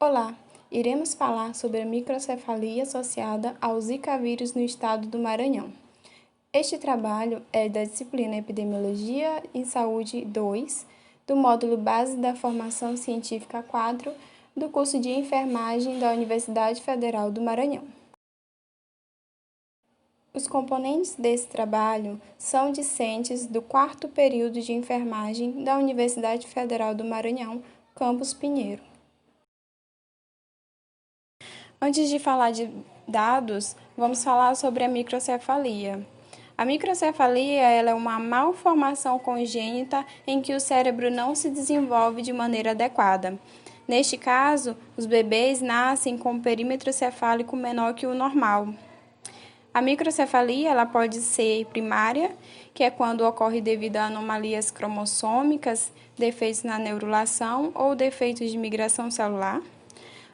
Olá, iremos falar sobre a microcefalia associada ao Zika vírus no estado do Maranhão. Este trabalho é da disciplina Epidemiologia em Saúde 2, do módulo Base da Formação Científica 4, do curso de Enfermagem da Universidade Federal do Maranhão. Os componentes desse trabalho são discentes do 4º período de enfermagem da Universidade Federal do Maranhão, campus Pinheiro. Antes de falar de dados, vamos falar sobre a microcefalia. A microcefalia ela é uma malformação congênita em que o cérebro não se desenvolve de maneira adequada. Neste caso, os bebês nascem com um perímetro cefálico menor que o normal. A microcefalia ela pode ser primária, que é quando ocorre devido a anomalias cromossômicas, defeitos na neurulação ou defeitos de migração celular.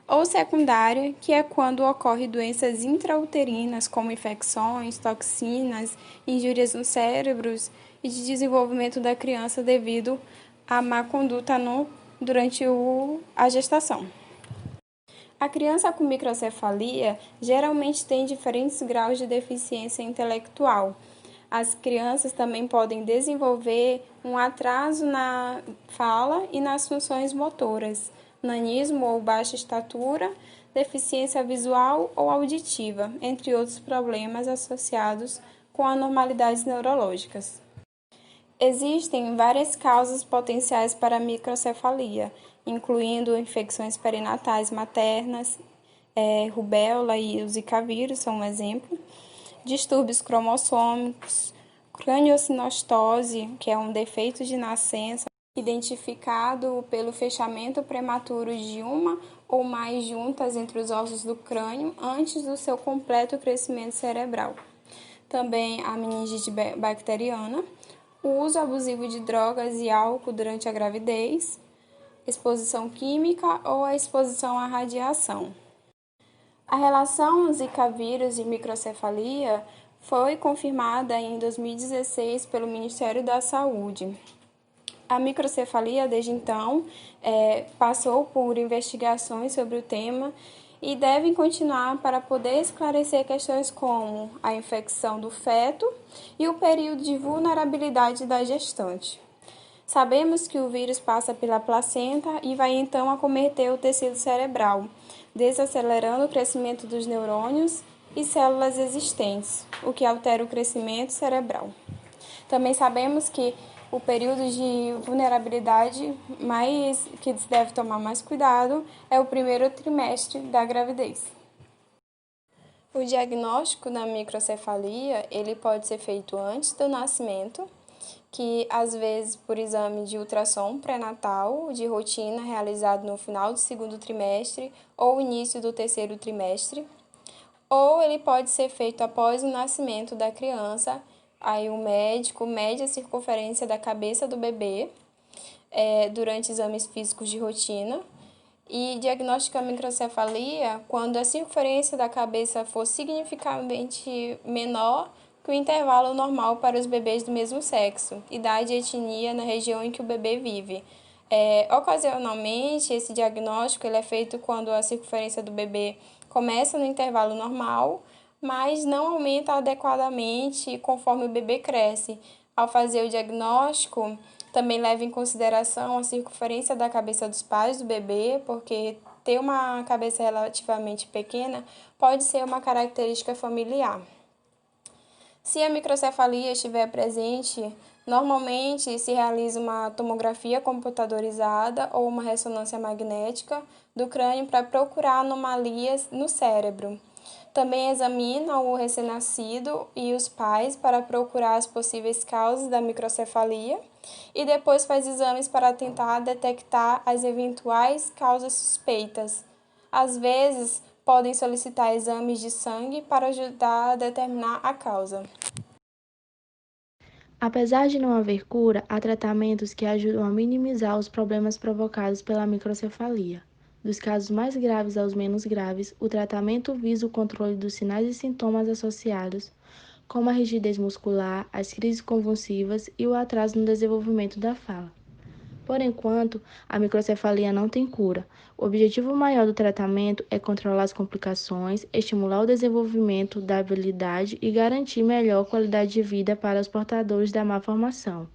Ou secundária, que é quando ocorre doenças intrauterinas, como infecções, toxinas, injúrias nos cérebros e de desenvolvimento da criança devido à má conduta durante a gestação. A criança com microcefalia geralmente tem diferentes graus de deficiência intelectual. As crianças também podem desenvolver um atraso na fala e nas funções motoras, nanismo ou baixa estatura, deficiência visual ou auditiva, entre outros problemas associados com anormalidades neurológicas. Existem várias causas potenciais para a microcefalia, incluindo infecções perinatais maternas, rubéola e o Zika vírus são um exemplo, distúrbios cromossômicos, craniosinostose, que é um defeito de nascença, identificado pelo fechamento prematuro de uma ou mais juntas entre os ossos do crânio antes do seu completo crescimento cerebral. Também a meningite bacteriana, o uso abusivo de drogas e álcool durante a gravidez, exposição química ou a exposição à radiação. A relação Zika vírus e microcefalia foi confirmada em 2016 pelo Ministério da Saúde. A microcefalia, desde então, passou por investigações sobre o tema e devem continuar para poder esclarecer questões como a infecção do feto e o período de vulnerabilidade da gestante. Sabemos que o vírus passa pela placenta e vai então acometer o tecido cerebral, desacelerando o crescimento dos neurônios e células existentes, o que altera o crescimento cerebral. Também sabemos que o período de vulnerabilidade que se deve tomar mais cuidado é o primeiro trimestre da gravidez. O diagnóstico da microcefalia ele pode ser feito antes do nascimento, que às vezes por exame de ultrassom pré-natal de rotina realizado no final do 2º trimestre ou início do 3º trimestre, ou ele pode ser feito após o nascimento da criança. Aí o médico mede a circunferência da cabeça do bebê durante exames físicos de rotina e diagnostica a microcefalia quando a circunferência da cabeça for significativamente menor que o intervalo normal para os bebês do mesmo sexo, idade e etnia na região em que o bebê vive. Ocasionalmente, esse diagnóstico ele é feito quando a circunferência do bebê começa no intervalo normal, mas não aumenta adequadamente conforme o bebê cresce. Ao fazer o diagnóstico, também leva em consideração a circunferência da cabeça dos pais do bebê, porque ter uma cabeça relativamente pequena pode ser uma característica familiar. Se a microcefalia estiver presente, normalmente se realiza uma tomografia computadorizada ou uma ressonância magnética do crânio para procurar anomalias no cérebro. Também examina o recém-nascido e os pais para procurar as possíveis causas da microcefalia e depois faz exames para tentar detectar as eventuais causas suspeitas. Às vezes, podem solicitar exames de sangue para ajudar a determinar a causa. Apesar de não haver cura, há tratamentos que ajudam a minimizar os problemas provocados pela microcefalia. Dos casos mais graves aos menos graves, o tratamento visa o controle dos sinais e sintomas associados, como a rigidez muscular, as crises convulsivas e o atraso no desenvolvimento da fala. Por enquanto, a microcefalia não tem cura. O objetivo maior do tratamento é controlar as complicações, estimular o desenvolvimento da habilidade e garantir melhor qualidade de vida para os portadores da malformação.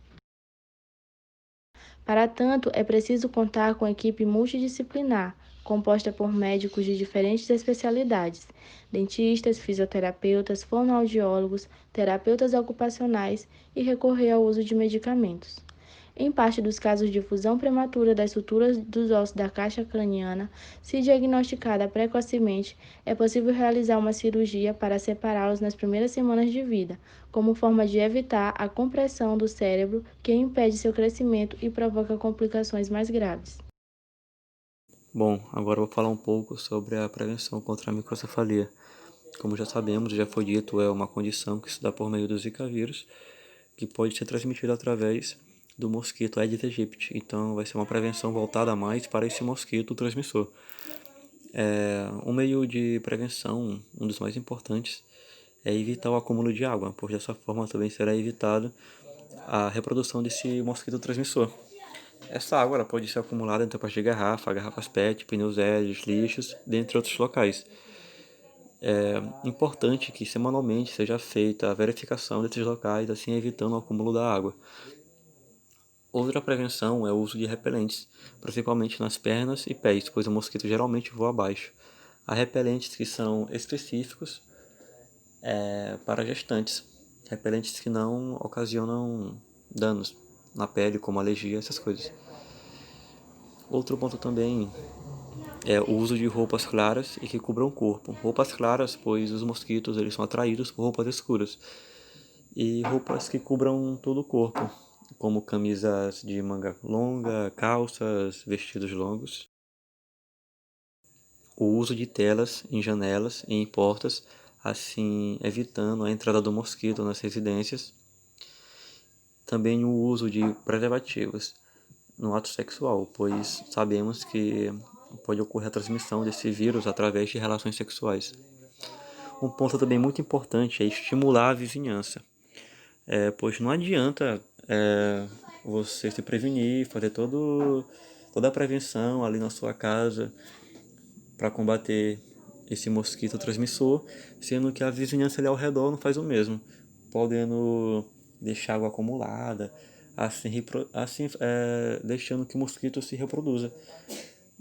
Para tanto, é preciso contar com equipe multidisciplinar, composta por médicos de diferentes especialidades, dentistas, fisioterapeutas, fonoaudiólogos, terapeutas ocupacionais e recorrer ao uso de medicamentos. Em parte dos casos de fusão prematura das suturas dos ossos da caixa craniana, se diagnosticada precocemente, é possível realizar uma cirurgia para separá-los nas primeiras semanas de vida, como forma de evitar a compressão do cérebro que impede seu crescimento e provoca complicações mais graves. Bom, agora eu vou falar um pouco sobre a prevenção contra a microcefalia. Como já sabemos, já foi dito, é uma condição que se dá por meio do Zika vírus, que pode ser transmitida através do mosquito Aedes aegypti. Então, vai ser uma prevenção voltada mais para esse mosquito transmissor. Um meio de prevenção, um dos mais importantes, é evitar o acúmulo de água, pois dessa forma também será evitada a reprodução desse mosquito transmissor. Essa água ela pode ser acumulada em tampas de garrafa, garrafas PET, pneus hélices, lixos, dentre outros locais. É importante que semanalmente seja feita a verificação desses locais, assim evitando o acúmulo da água. Outra prevenção é o uso de repelentes, principalmente nas pernas e pés, pois o mosquito geralmente voa abaixo. Há repelentes que são específicos para gestantes, repelentes que não ocasionam danos na pele, como alergia, essas coisas. Outro ponto também é o uso de roupas claras e que cubram o corpo. Roupas claras, pois os mosquitos eles são atraídos por roupas escuras. E roupas que cubram todo o corpo, como camisas de manga longa, calças, vestidos longos. O uso de telas em janelas e em portas, assim evitando a entrada do mosquito nas residências. Também o uso de preservativos no ato sexual, pois sabemos que pode ocorrer a transmissão desse vírus através de relações sexuais. Um ponto também muito importante é estimular a vizinhança, pois não adianta você se prevenir, fazer toda a prevenção ali na sua casa para combater esse mosquito transmissor, sendo que a vizinhança ali ao redor não faz o mesmo, podendo deixar água acumulada, assim deixando que o mosquito se reproduza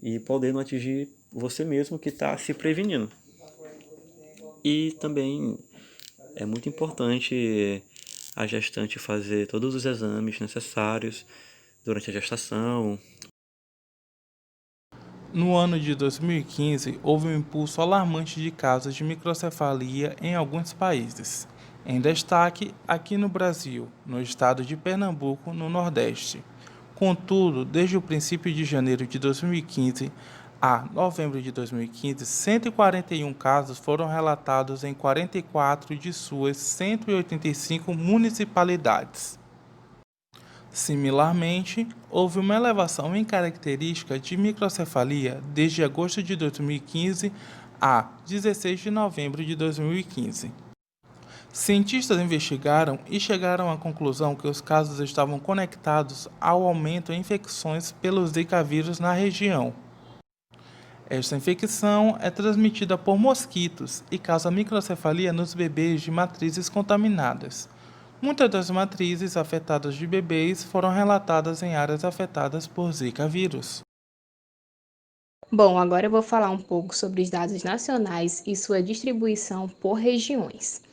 e podendo atingir você mesmo que está se prevenindo. E também é muito importante a gestante fazer todos os exames necessários durante a gestação. No ano de 2015, houve um impulso alarmante de casos de microcefalia em alguns países. Em destaque, aqui no Brasil, no estado de Pernambuco, no Nordeste. Contudo, desde o princípio de janeiro de 2015 a novembro de 2015, 141 casos foram relatados em 44 de suas 185 municipalidades. Similarmente, houve uma elevação em característica de microcefalia desde agosto de 2015 a 16 de novembro de 2015. Cientistas investigaram e chegaram à conclusão que os casos estavam conectados ao aumento em infecções pelo Zika vírus na região. Esta infecção é transmitida por mosquitos e causa microcefalia nos bebês de matrizes contaminadas. Muitas das matrizes afetadas de bebês foram relatadas em áreas afetadas por Zika vírus. Bom, agora eu vou falar um pouco sobre os dados nacionais e sua distribuição por regiões.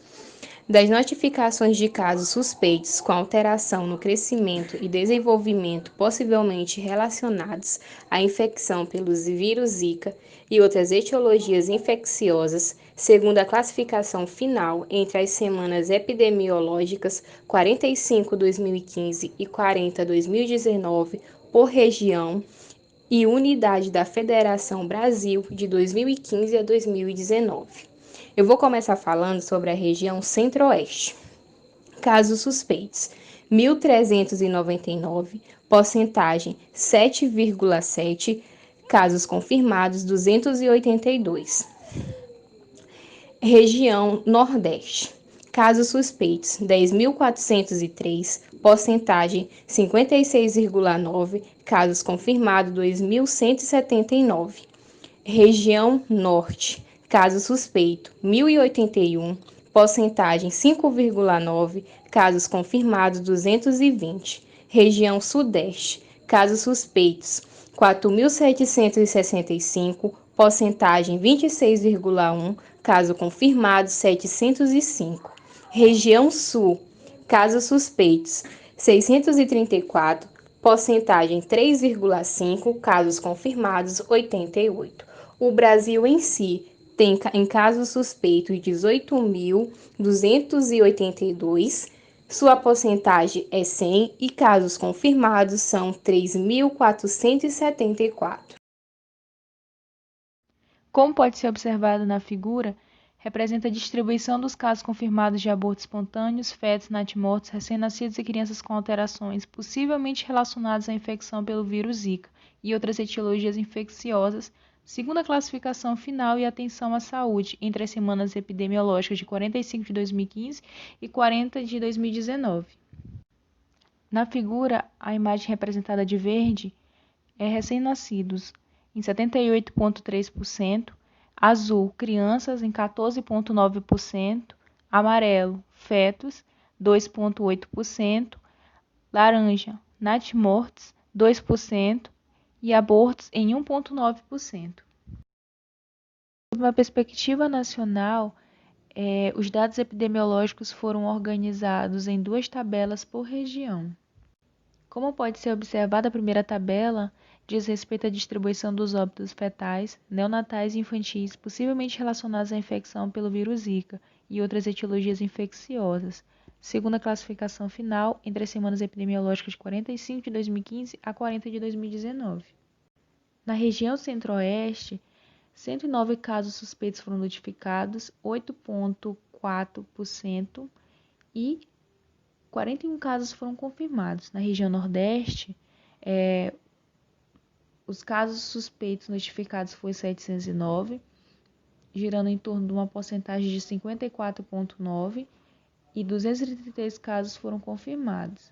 Das notificações de casos suspeitos com alteração no crescimento e desenvolvimento possivelmente relacionados à infecção pelos vírus Zika e outras etiologias infecciosas, segundo a classificação final entre as semanas epidemiológicas 45/2015 e 40/2019 por região, e unidade da Federação Brasil de 2015 a 2019. Eu vou começar falando sobre a região Centro-Oeste. Casos suspeitos: 1.399, porcentagem 7,7%, casos confirmados 282. Região Nordeste. Casos suspeitos, 10.403, porcentagem 56,9, casos confirmados, 2.179. Região Norte, caso suspeito, 1.081, porcentagem 5,9, casos confirmados, 220. Região Sudeste, casos suspeitos, 4.765, porcentagem 26,1, caso confirmado, 705. Região Sul, casos suspeitos, 634, porcentagem 3,5, casos confirmados, 88. O Brasil em si tem em casos suspeitos 18.282, sua porcentagem é 100 e casos confirmados são 3.474. Como pode ser observado na figura, representa a distribuição dos casos confirmados de abortos espontâneos, fetos, natimortos, recém-nascidos e crianças com alterações possivelmente relacionadas à infecção pelo vírus Zika e outras etiologias infecciosas, segundo a classificação final e atenção à saúde, entre as semanas epidemiológicas de 45 de 2015 e 40 de 2019. Na figura, a imagem representada de verde é recém-nascidos, em 78,3%, azul, crianças, em 14,9%, amarelo, fetos, 2,8%, laranja, natimortos, 2%, e abortos em 1,9%. Sob uma perspectiva nacional, os dados epidemiológicos foram organizados em duas tabelas por região. Como pode ser observado, a primeira tabela diz respeito à distribuição dos óbitos fetais, neonatais e infantis possivelmente relacionados à infecção pelo vírus Zika e outras etiologias infecciosas, segundo a classificação final, entre as semanas epidemiológicas de 45 de 2015 a 40 de 2019. Na região centro-oeste, 109 casos suspeitos foram notificados, 8,4%, e 41 casos foram confirmados. Na região nordeste, os casos suspeitos notificados foi 709, girando em torno de uma porcentagem de 54,9%, e 233 casos foram confirmados.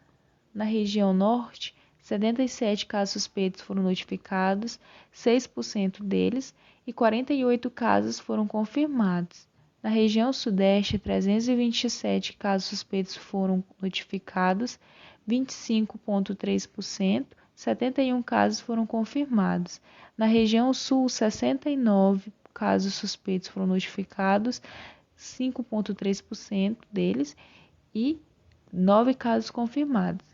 Na região norte, 77 casos suspeitos foram notificados, 6% deles, e 48 casos foram confirmados. Na região sudeste, 327 casos suspeitos foram notificados, 25,3%, 71 casos foram confirmados. Na região sul, 69 casos suspeitos foram notificados, 5,3% deles, e 9 casos confirmados.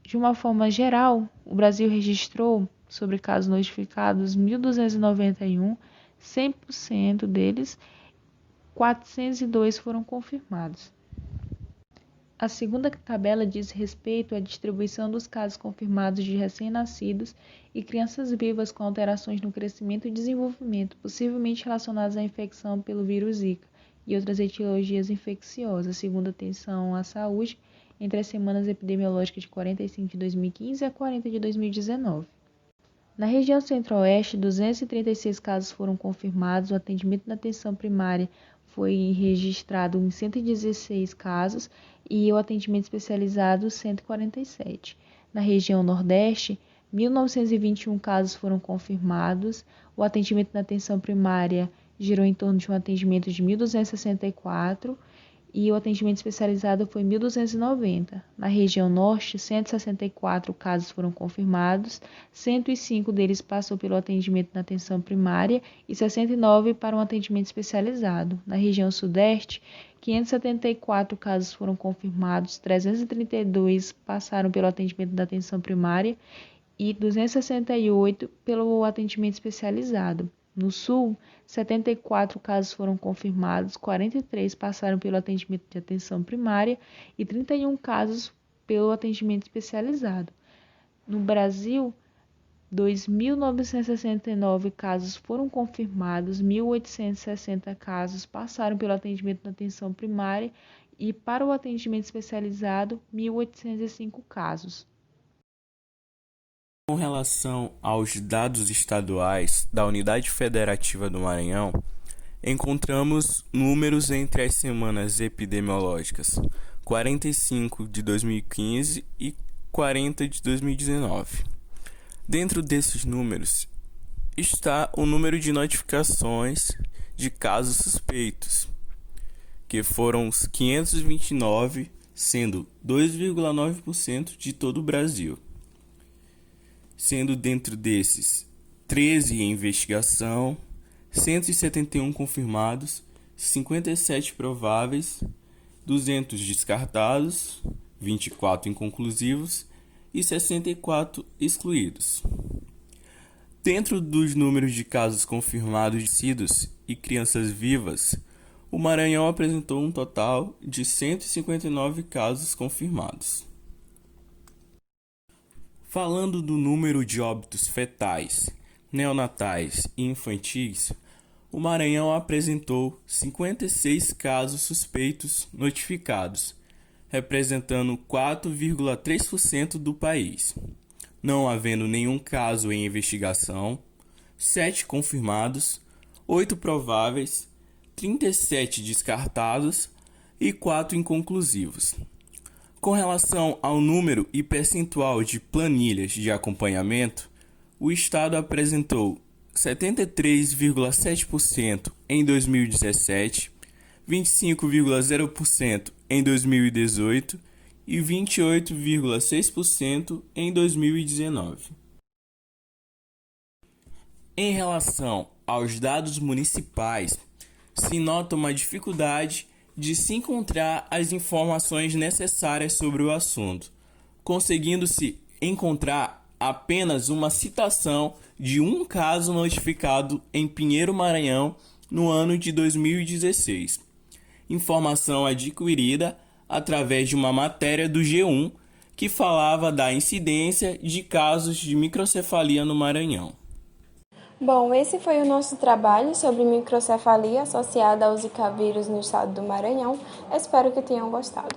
De uma forma geral, o Brasil registrou, sobre casos notificados, 1.291, 100% deles, 402 foram confirmados. A segunda tabela diz respeito à distribuição dos casos confirmados de recém-nascidos e crianças vivas com alterações no crescimento e desenvolvimento, possivelmente relacionadas à infecção pelo vírus Zika e outras etiologias infecciosas, segundo a atenção à saúde, entre as semanas epidemiológicas de 45 de 2015 a 40 de 2019. Na região centro-oeste, 236 casos foram confirmados, o atendimento na atenção primária foi registrado em 116 casos e o atendimento especializado 147. Na região nordeste, 1.921 casos foram confirmados, o atendimento na atenção primária girou em torno de um atendimento de 1.264 e o atendimento especializado foi 1.290. Na região norte, 164 casos foram confirmados, 105 deles passou pelo atendimento na atenção primária e 69 para um atendimento especializado. Na região sudeste, 574 casos foram confirmados, 332 passaram pelo atendimento da atenção primária e 268 pelo atendimento especializado. No sul, 74 casos foram confirmados, 43 passaram pelo atendimento de atenção primária e 31 casos pelo atendimento especializado. No Brasil, 2.969 casos foram confirmados, 1.860 casos passaram pelo atendimento na atenção primária e para o atendimento especializado, 1.805 casos. Com relação aos dados estaduais da Unidade Federativa do Maranhão, encontramos números entre as semanas epidemiológicas 45 de 2015 e 40 de 2019. Dentro desses números está o número de notificações de casos suspeitos, que foram os 529, sendo 2,9% de todo o Brasil. Sendo dentro desses 13 em investigação, 171 confirmados, 57 prováveis, 200 descartados, 24 inconclusivos e 64 excluídos. Dentro dos números de casos confirmados de nascidos e crianças vivas, o Maranhão apresentou um total de 159 casos confirmados. Falando do número de óbitos fetais, neonatais e infantis, o Maranhão apresentou 56 casos suspeitos notificados, representando 4,3% do país, não havendo nenhum caso em investigação, 7 confirmados, 8 prováveis, 37 descartados e 4 inconclusivos. Com relação ao número e percentual de planilhas de acompanhamento, o Estado apresentou 73,7% em 2017, 25,0% em 2018 e 28,6% em 2019. Em relação aos dados municipais, se nota uma dificuldade de se encontrar as informações necessárias sobre o assunto, conseguindo-se encontrar apenas uma citação de um caso notificado em Pinheiro, Maranhão, no ano de 2016. Informação adquirida através de uma matéria do G1 que falava da incidência de casos de microcefalia no Maranhão. Bom, esse foi o nosso trabalho sobre microcefalia associada ao Zika vírus no estado do Maranhão. Espero que tenham gostado.